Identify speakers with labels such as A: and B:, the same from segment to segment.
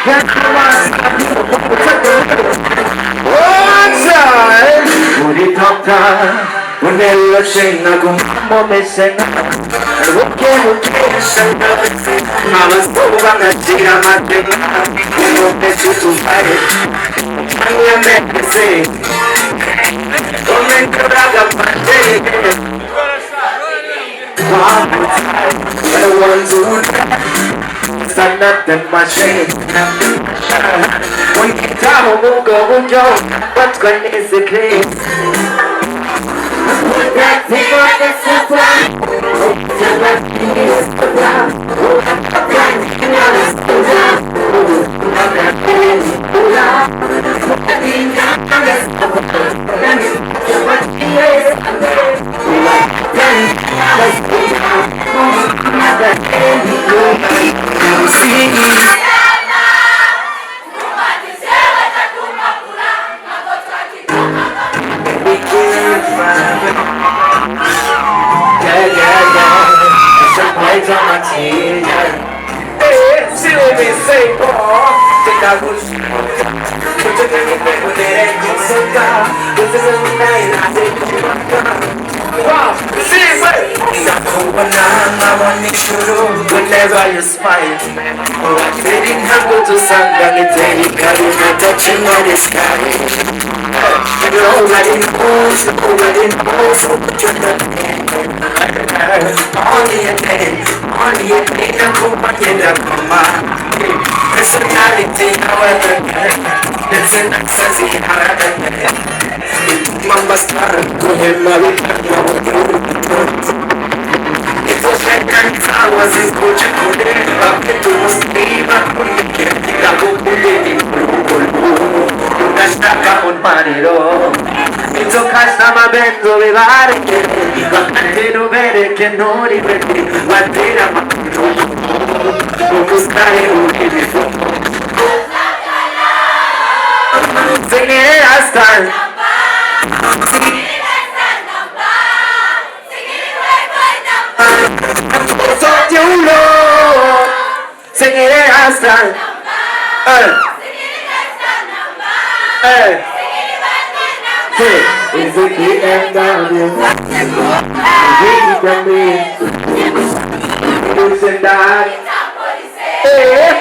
A: That's the last one time. Would it talk when they were saying, I'm going to miss it. Okay, so I was over on the sea, I'm not getting out. You know, that you to fight it. I'm meant to say, don't make the rag of my day. The ones who stand up in my shame. When you tell me go Joe, what's going is the case? That's the one that's the plan. Whenever you smile, I didn't have to sandal it any carry touching on the sky. Nobody knows what you're not. Only a day, I'm going to come. Personality, however, it's an access. Mama started to him, it was like I was in coach, I was sleep, I couldn't get it. I go Nashaka un marito. Ito kasama benzo vivare. Quantino vede che non ripeti. Mattina non stare un sing it last time. Sing it last time. Hey. Is it the end of you? Really can be. Losing that. Hey.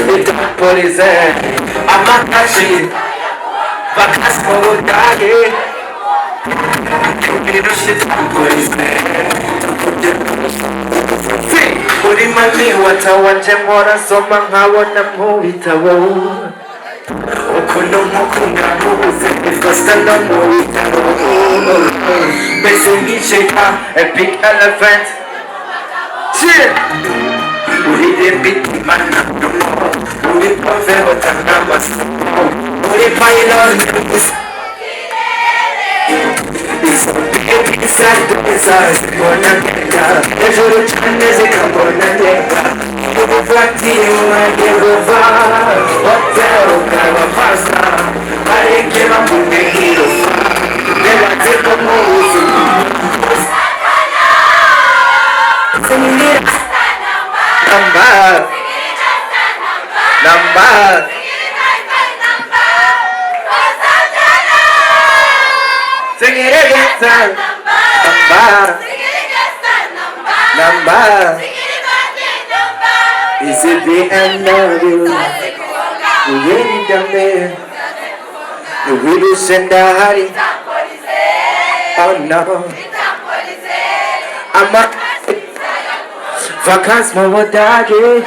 A: It's a police. I'm not touching. Vacas for daddy. You know shit, I'm police. Ulimali watawachemora soma hawana muhitawo Okuno mukuna muze Kostana muhitawo Basically shaker, a big elephant Shit! Uri de big man no more Uri pove watana mas Uri pylon inside the desires, wanna get down. There's a rich and there's a come on and get down. Over flat to you and give over. Hotel, kind of pasta. I didn't give up on the hero. Never take a move. Sing it. Number. Sing it again, son. Number. Is it the end of you? We really done there. We do send a hurry. Oh no. I'm a vacance more doggy.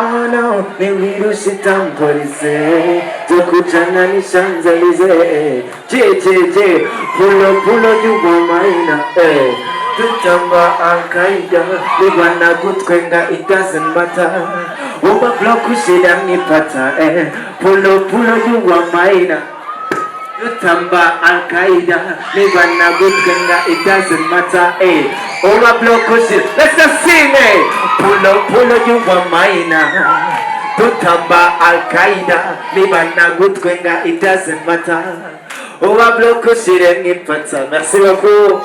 A: Oh no, me we do sit down police. Jokujana ni Shanzalize. J. Pulo you were mine. Tutamba Al-Qaeda, Libana Gutwenga, it doesn't matter. Over block Ushida Nipata, Pulo, you were mine. Tutamba Al-Qaeda, Libana Gutwenga, it doesn't matter, Over block Ushida, let's just sing, Pulo, you were mine. Tutamba Al-Qaeda, Libana Gutwenga, it doesn't matter. Over block Ushida Nipata, merci beaucoup.